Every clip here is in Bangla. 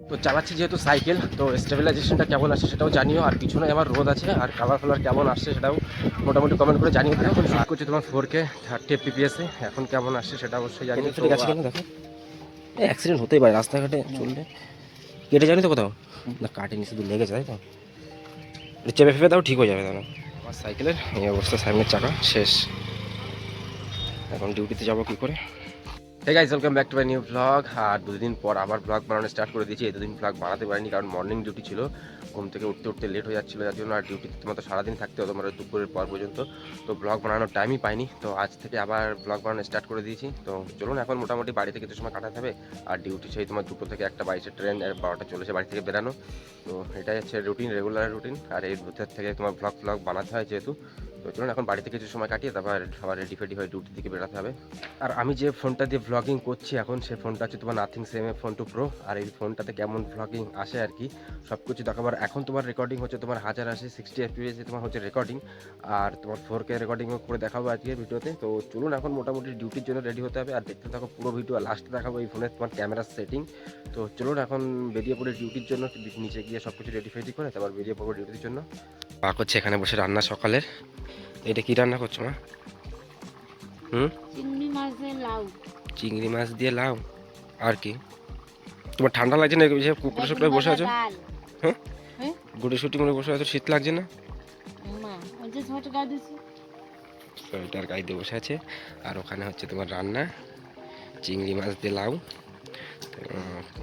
তো চালাচ্ছি যেহেতু সাইকেল, তো স্টেবিলাইজেশনটা কেমন আসছে সেটাও জানিও, আর পিছনে আমার রোদ আছে আর কালার ফালার কেমন আসছে সেটাও মোটামুটি কমেন্ট করে জানিয়ে দিও। এখন শুট করছি তোমার 4K 30 FPS এখন কেমন আসছে সেটা অবশ্যই জানিও। ঠিক আছে কেন দেখো অ্যাক্সিডেন্ট হতেই পারে রাস্তাঘাটে চললে, কেটে জানি তো কোথাও না, কাটেনি শুধু লেগেছে তাই তো, চেপে ফেপে দাও ঠিক হয়ে যাবে। তাহলে আমার সাইকেলের এই অবস্থা, সামনের চাকা শেষ, এখন ডিউটিতে যাবো কী করে। Hey guys, welcome back to my new blog. আর দুদিন পর আবার ব্লগ বানানো স্টার্ট করে দিয়েছি। এই দুদিন ব্লগ বানাতে পারিনি কারণ মর্নিং ডিউটি ছিল, ঘুম থেকে উঠতে উঠতে লেট হয়ে যাচ্ছিলো, যার জন্য আর ডিউটিতে তোমার তো সারাদিন থাকতে হতো, তোমার দুপুরের পর পর্যন্ত, তো ব্লগ বানানোর টাইমই পাইনি। তো আজ থেকে আবার ব্লগ বানানো স্টার্ট করে দিয়েছি। তো চলুন এখন মোটামুটি বাড়ি থেকে কিছু সময় কাটাতে হবে, আর ডিউটি সেই তোমার 2টো থেকে 1টা 22-এর ট্রেন, 12টা চলেছে বাড়ি থেকে বেরানো। তো এটাই হচ্ছে রুটিন, রেগুলার রুটিন। আর এর ভিতর থেকে তোমার ব্লগ বানাতে হয় যেহেতু। তো চলুন এখন বাড়িতে কিছু সময় কাটিয়ে তারপর আবার রেডি ফেডি হয়ে ডিউটির দিকে বেরোতে হবে। আর আমি যে ফোনটা দিয়ে ব্লগিং করছি এখন, সেই ফোনটা হচ্ছে তোমার নাথিং সেম ফোন 2 Pro। আর এই ফোনটাতে কেমন ব্লগিং আসে আর কি সব কিছু দেখাবার। এখন তোমার রেকর্ডিং হচ্ছে তোমার 1080 60 FPS তোমার হচ্ছে রেকর্ডিং, আর তোমার 4K রেকর্ডিংও করে দেখাবো আজকে ভিডিওতে। তো চলুন এখন মোটামুটি ডিউটির জন্য রেডি হতে হবে, আর দেখতে থাকো পুরো ভিডিও। লাস্টে দেখাবো এই ফোনের তোমার ক্যামেরার সেটিং। তো চলুন এখন বেরিয়ে পড়ে ডিউটির জন্য, নিচে গিয়ে সব কিছু রেডি ফেডি করে তারপর বেরিয়ে পড়বো ডিউটির জন্য। পাক হচ্ছে এখানে বসে রান্না সকালের। এটা কি রান্না করছো মা? চিংড়ি মাছ দিয়ে লাউ। চিংড়ি মাছ দিয়ে লাউ। আর কি তোমার ঠান্ডা লাগছে না? কুকুরের শুটে বসে আছো, হ্যাঁ গুটি শুটি করে বসে আছো, শীত লাগছে না? সোয়েটার গায়ে দিয়ে বসে আছে। আর ওখানে হচ্ছে তোমার রান্না চিংড়ি মাছ দিয়ে লাউ।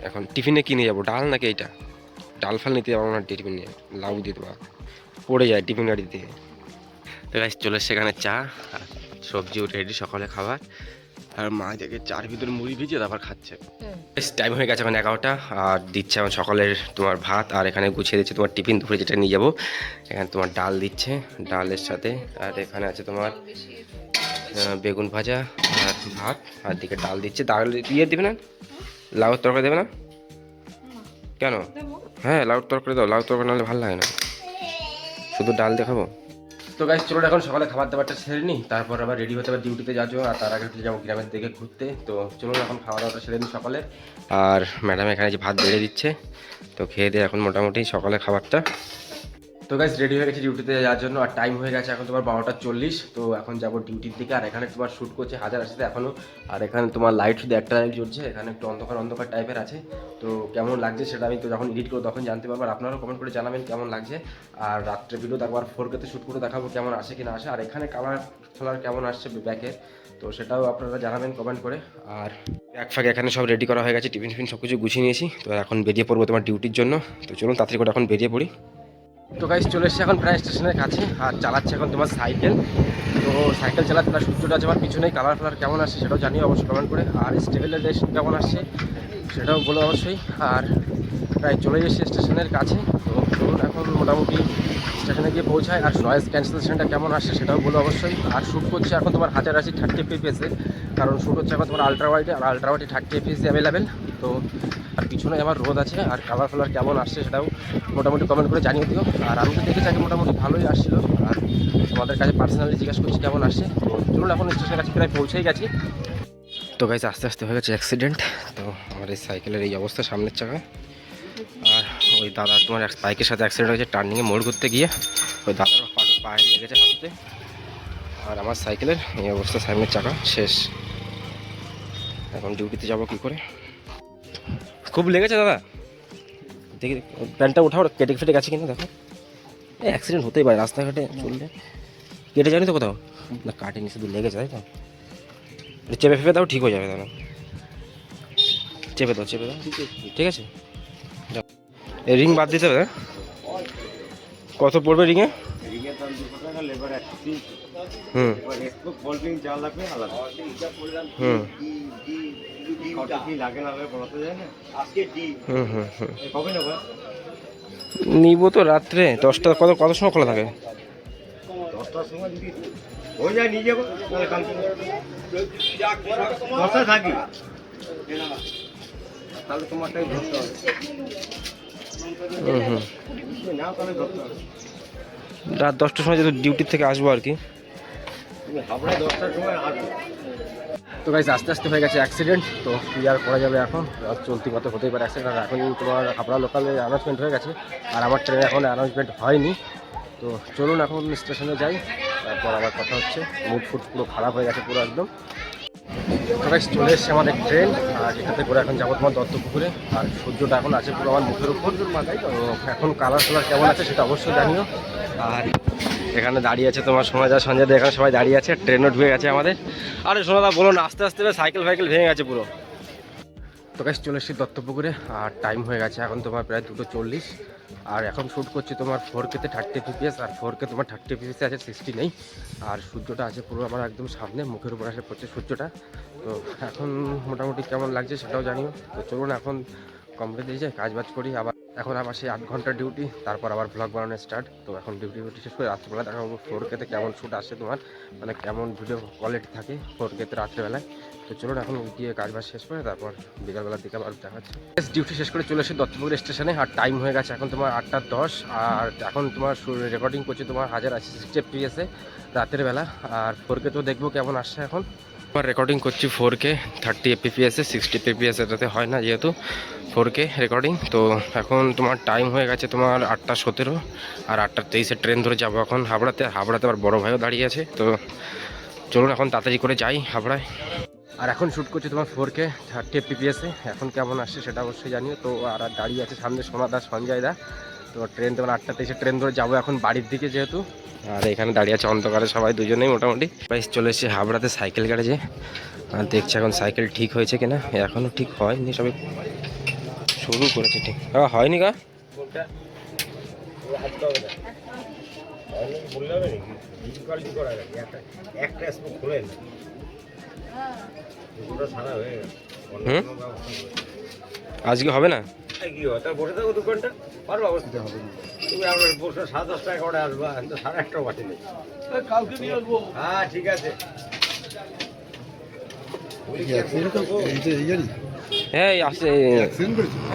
এখন টিফিনে কি নিয়ে যাবো, ডাল নাকি? এইটা ডাল ফাল নিতে যাবো না, টিফিন নিয়ে লাউ দিয়ে দেবো, পড়ে যায় টিফিন গাড়ি দিয়ে। তো গাইস চলে সেখানে চা আর সবজিও রেডি সকালে খাবার। আর মা দেখে চার ভিতরে মুড়ি ভিজিয়ে তারপর খাচ্ছে। টাইম হয়ে গেছে এখন 11টা, আর দিচ্ছে এখন সকালের তোমার ভাত, আর এখানে গুছিয়ে দিচ্ছে তোমার টিফিন দুপুরে যেটা নিয়ে যাবো। এখানে তোমার ডাল দিচ্ছে, ডালের সাথে আর এখানে আছে তোমার বেগুন ভাজা আর ভাত, আর দিকে ডাল দিচ্ছে। ডাল দিয়ে দিবে না, লাউর তরকারি দেবে না কেন? হ্যাঁ লাউর তরকারি দাও, লাউ তরকারি নাহলে ভালো লাগে না, শুধু ডাল দেখাবো। তো গাইস চলুন এখন সকালে খাবার দাবারটা সেরে নিই, তারপর আবার রেডি হতে হবে ডিউটিতে যাবো, আর তার আগে যাবো গ্রামের দিকে ঘুরতে। তো চলুন এখন খাওয়া দাওয়াটা সেরে নিই সকালে। আর ম্যাডাম এখানে যে ভাত বেড়ে দিচ্ছে, তো খেয়ে দিয়ে এখন মোটামুটি সকালে খাবারটা। তো গাইস রেডি হয়ে গেছি ডিউটিতে যাওয়ার জন্য, আর টাইম হয়ে গেছে এখন তোমার 12টা 40। তো এখন যাবো ডিউটির দিকে। আর এখানে তোমার শ্যুট করছে 1080-তে এখনও, আর এখানে তোমার লাইট শুধু একটা লাইট জ্বলছে, এখানে একটু অন্ধকার অন্ধকার টাইপের আছে। তো কেমন লাগছে সেটা আমি তো যখন এডিট করবো তখন জানতে পারবো, আর আপনারাও কমেন্ট করে জানাবেন কেমন লাগছে। আর রাত্রে ভিডিও একবার 4K-তে শ্যুট করে দেখাবো কেমন আসে কি না আসে, আর এখানে কালার কেমন আসছে ব্যাকের, তো সেটাও আপনারা জানাবেন কমেন্ট করে। আর এক ফাঁকে এখানে সব রেডি করা হয়ে গেছে, টিফিন ফিফিন সব কিছু গুছিয়ে নিয়েছি। তো এখন বেরিয়ে পড়বো তোমার ডিউটির জন্য। তো চলুন তাড়াতাড়ি করে এখন বেরিয়ে পড়ি। তো গাইস চলে এসেছে এখন প্রায় স্টেশনের কাছে, আর চালাচ্ছে এখন তোমার সাইকেল। তো সাইকেল চালাতে তার সূর্যটা আছে আমার পিছনেই, কালার ফালার কেমন আসছে সেটাও জানিও অবশ্যই কমেন্ট করে, আর স্টেবিলাইজেশন কেমন আসছে সেটাও বলো অবশ্যই। আর প্রায় চলে এসেছে স্টেশনের কাছে। তো চলুন এখন মোটামুটি স্টেশনে গিয়ে পৌঁছায়, আর নয়েজ ক্যান্সেলেশনটা কেমন আসছে সেটাও বলো অবশ্যই। আর শ্যুট করছে এখন তোমার 1080 30 FPS-এ, কারণ শ্যুট হচ্ছে এখন তোমার আলট্রা ওয়াইডে, আর আলট্রা ওয়াইডে 30 FPS অ্যাভেলেবেল। তো আর পিছনে আমার রোদ আছে, আর কালার ফালার কেমন আসছে সেটাও মোটামুটি কমেন্ট করে জানিয়ে দিও। আর আমি তো দেখেছি আগে মোটামুটি ভালোই আসছিলো, আর তোমাদের কাছে পার্সোনালি জিজ্ঞাসা করছি কেমন আসছে। তো চলুন এখন স্টেশনের কাছে প্রায় পৌঁছেই গেছি। তো গাইস আস্তে আস্তে হয়ে গেছে অ্যাক্সিডেন্ট। তো আমার এই সাইকেলের এই অবস্থা সামনের চাকায়, আর ওই দাদা তোমার বাইকের সাথে অ্যাক্সিডেন্ট হয়েছে টার্নিংয়ে মোড় করতে গিয়ে, ওই দাদার পায়ে লেগেছে হাঁটুতে। আর আমার সাইকেলের এই অবস্থা, সামনের চাকা শেষ, এখন ডিউটিতে যাবো কী করে। খুব লেগেছে দাদা, দেখি প্যান্টটা উঠাও, কেটে ফেটে গেছে কিনা দেখো। অ্যাক্সিডেন্ট হতেই পারে রাস্তাঘাটে চললে, কেটে জানি তো কোথাও না, কাটেনি শুধু লেগেছে তাই তো, চেপে ফেপে দাও ঠিক হয়ে যাবে। দাদা চেপে দাও ঠিক আছে। এই রিং বাদ দিতে হবে, কত পড়বে রিংয়ে? হুম হুম নিব তো রাত্রে 10টা। কত সময় খোলা থাকে? 10টার সময় যদি হয়ে যায় নিয়ে যাবো, তাহলে কালকে 10টায় থাকি, তাহলে তোমারটাই ধরতে হবে। না তাহলে ধরতে হবে রাত 10টার সময় যেহেতু ডিউটি থেকে আসবো আর কি। তুমি হাবড়ায় 10টার সময় আসবে। তো গাইস আস্তে আস্তে হয়ে গেছে অ্যাক্সিডেন্ট, তো কি আর করা যাবে এখন, চলতি পথে হতেই পারে অ্যাক্সিডেন্ট। আর এখন তোমার হাবড়া লোকালে অ্যানাউন্সমেন্ট হয়ে গেছে, আর আমার ট্রেনে এখন অ্যানাউন্সমেন্ট হয়নি। তো চলুন এখন স্টেশনে যাই, তারপর আবার কথা হচ্ছে। মুড ফুড পুরো খারাপ হয়ে গেছে পুরো একদম। তো গাইস চলে এসছে আমাদের ট্রেন, আর এটাতে করে এখন যাবো তোমার দত্তপুকুরে। আর সূর্যটা এখন আছে পুরো আমার মুখের উপর, তো এখন কালার কেমন আছে সেটা অবশ্যই জানিও। আর এখানে দাঁড়িয়ে আছে তোমার সোনাদা সঞ্জয় দা, এখানে সবাই দাঁড়িয়ে আছে, ট্রেনও ঢুকে গেছে আমাদের। আরে সোনাদা বলো না, আস্তে আস্তে সাইকেল ভেঙে গেছে পুরো। তো গাইস চলে এসেছি দত্তপুকুরে, আর টাইম হয়ে গেছে এখন তোমার প্রায় 2:40। আর এখন শ্যুট করছি তোমার 4K-তে 30 fps, আর 4K তোমার 30 fps আছে, 60 নেই। আর সূর্যটা আছে পুরো আমার একদম সামনে, মুখের উপর আসে পড়ছে সূর্যটা। তো এখন মোটামুটি কেমন লাগছে সেটাও জানিও। তো চলুন এখন কমপ্লিট দিয়ে যাই, কাজবাজ করি। আবার এখন আবার সেই 8 ঘন্টার ডিউটি, তারপর আবার ব্লগ বানানো স্টার্ট। তো এখন ডিউটি শেষ করে রাত্রিবেলা দেখাবো 4K-তে কেমন শ্যুট আসে তোমার, মানে কেমন ভিডিও কোয়ালিটি থাকে 4K-তে রাত্রিবেলায়। তো চলুন এখন গিয়ে কাজবাজ শেষ করে তারপর বিকালবেলার দিকে আবার দেখা হচ্ছে। ডিউটি শেষ করে চলে এসেছি দত্তপুর স্টেশনে, আর টাইম হয়ে গেছে এখন তোমার 8:10। আর এখন তোমার রেকর্ডিং করছি তোমার 1080 fps-এ রাতের বেলা। আর 4K তো দেখবো কেমন আসছে এখন। আবার রেকর্ডিং করছি 4K 30 fps-এ, 60 fps এটাতে হয় না যেহেতু 4K রেকর্ডিং। তো এখন তোমার টাইম হয়ে গেছে তোমার 8:17, আর 8:23-এ ট্রেন ধরে যাবো এখন হাবড়াতে। হাবড়াতে আবার বড় ভাইও দাঁড়িয়ে আছে, তো চলুন এখন তাড়াতাড়ি করে যাই হাবড়ায়। আর এখন শ্যুট করছি তোমার 4K 30 fps-এ, এখন কেমন আসছে সেটা অবশ্যই জানিও। তো আর দাঁড়িয়ে আছে সামনে সোনাদা সঞ্জয় দা। তো ট্রেন তোমার 8:23-এ ট্রেন ধরে যাবো এখন বাড়ির দিকে যেহেতু। আর এখানে দাঁড়িয়ে আছে অন্ধকারে সবাই, দুজনেই মোটামুটি। প্রাইস চলে এসেছে হাবড়াতে সাইকেল গ্যারেজে, আর দেখছি এখন সাইকেল ঠিক হয়েছে কিনা। এখনও ঠিক হয়নি, সবাই শুরু করেছে, ঠিক হয়নি গা। আজকে হবে না, কি হয় তা বসে থাকো 2 ঘন্টা, পারবো অবস্থা হবে না। তুমি আবার বসে 10:30 করে আসবা, তো 1:30 বাজে নেই, কালকে নিয়ে আসবো। হ্যাঁ ঠিক আছে। হ্যাঁ আসছে,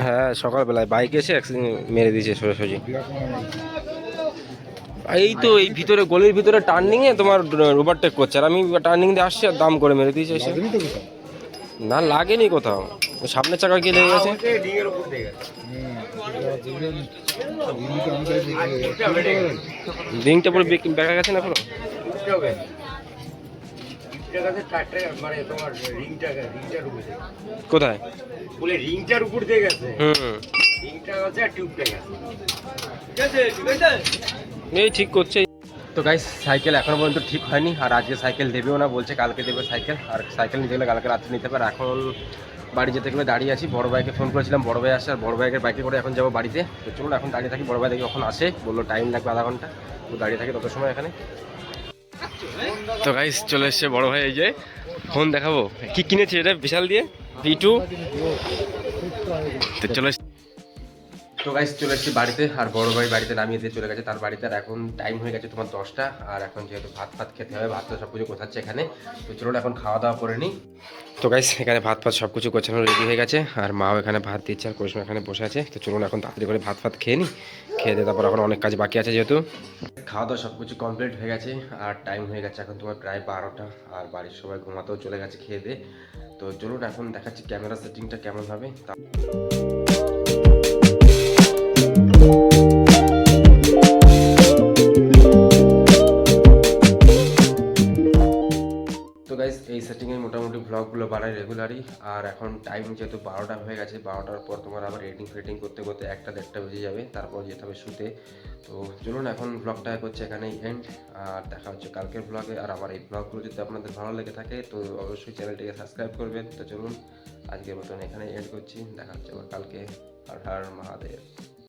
হ্যাঁ সকালবেলায় বাইকে এসে মেরে দিয়েছে সোজাসুজি। এই তো এই ভিতরে গলির ভিতরে টার্নিংয়ে তোমার ওভারটেক করছে, আর আমি টার্নিং দিয়ে আসছি আর দাম করে মেরে দিয়েছে এসে। না লাগেনি কোথাও, সামনের চাকা গিয়ে লেগে গেছে। রিংটা পুরো বেঁকা গেছে না পুরো। কোথায় বলে রিংটার উপর দিয়ে গেছে, হুম রিংটা আছে আর টিউবটা গেছে। এই ঠিক করছে। তো গাইস সাইকেল এখনো পর্যন্ত ঠিক হয়নি, আর আজকে সাইকেল দেবেও না, বলছে কালকে দেবে সাইকেল। আর সাইকেল নিতে গেলে কালকে রাত্রে নিতে পারে। এখন বাড়ি যেতে গেলে দাঁড়িয়ে আছি, বড় ভাইকে ফোন করেছিলাম, বড় ভাই আসে, আর বড় ভাইয়ের বাইকে করে এখন যাবো বাড়িতে। তো চলুন এখন দাঁড়িয়ে থাকি, বড় ভাই দেখি কখন আসে, বললো টাইম লাগবে আধা ঘন্টা। তো দাঁড়িয়ে থাকি তত সময় এখানে। তো গাইস চলে এসছে বড় ভাই, এই যে ফোন দেখাবো কি কিনেছে এটা বিশাল দিয়ে V2। তো চলে তো গাইস চলে এসেছি বাড়িতে, আর বড় ভাই বাড়িতে নামিয়ে দিয়ে চলে গেছে তার বাড়িতে। আর এখন টাইম হয়ে গেছে তোমার 10টা, আর এখন যেহেতু ভাত খেতে হবে, ভাত তো সব কিছু গোছাচ্ছে এখানে। তো চলুন এখন খাওয়া দাওয়া করে নিই। তো গাইস এখানে ভাত সব কিছু গোছানো রেডি হয়ে গেছে, আর মাও এখানে ভাত দিচ্ছে, আর করিশ্মা এখানে বসে আছে। তো চলুন এখন তাড়াতাড়ি করে ভাত খেয়ে নিই, খেয়ে দিয়ে তারপর এখন অনেক কাজ বাকি আছে যেহেতু। খাওয়া দাওয়া সব কিছু কমপ্লিট হয়ে গেছে, আর টাইম হয়ে গেছে এখন তোমার প্রায় 12টা, আর বাড়ির সবাই ঘুমাতেও চলে গেছে খেয়ে দিয়ে। তো চলুন এখন দেখাচ্ছি ক্যামেরা সেটিংটা কেমন হবে। তো গাইস এই সেটিংয়ে মোটামুটি ব্লগগুলো বানাই রেগুলারই। আর এখন টাইম যেহেতু 12টা হয়ে গেছে, 12টার পর তোমার আবার এডিটিং করতে করতে 1টা বেজে যাবে, তারপর যেতে হবে শুতে। তো চলুন এখন ব্লগটা করছে এখানেই এন্ড, আর দেখা হচ্ছে কালকের ব্লগে। আর আমার এই ব্লগগুলো যদি আপনাদের ভালো লেগে থাকে তো অবশ্যই চ্যানেলটিকে সাবস্ক্রাইব করবেন। তো চলুন আজকের মতন এখানেই এন্ড করছি, দেখা হচ্ছে আবার কালকে। হর হর মহাদেব।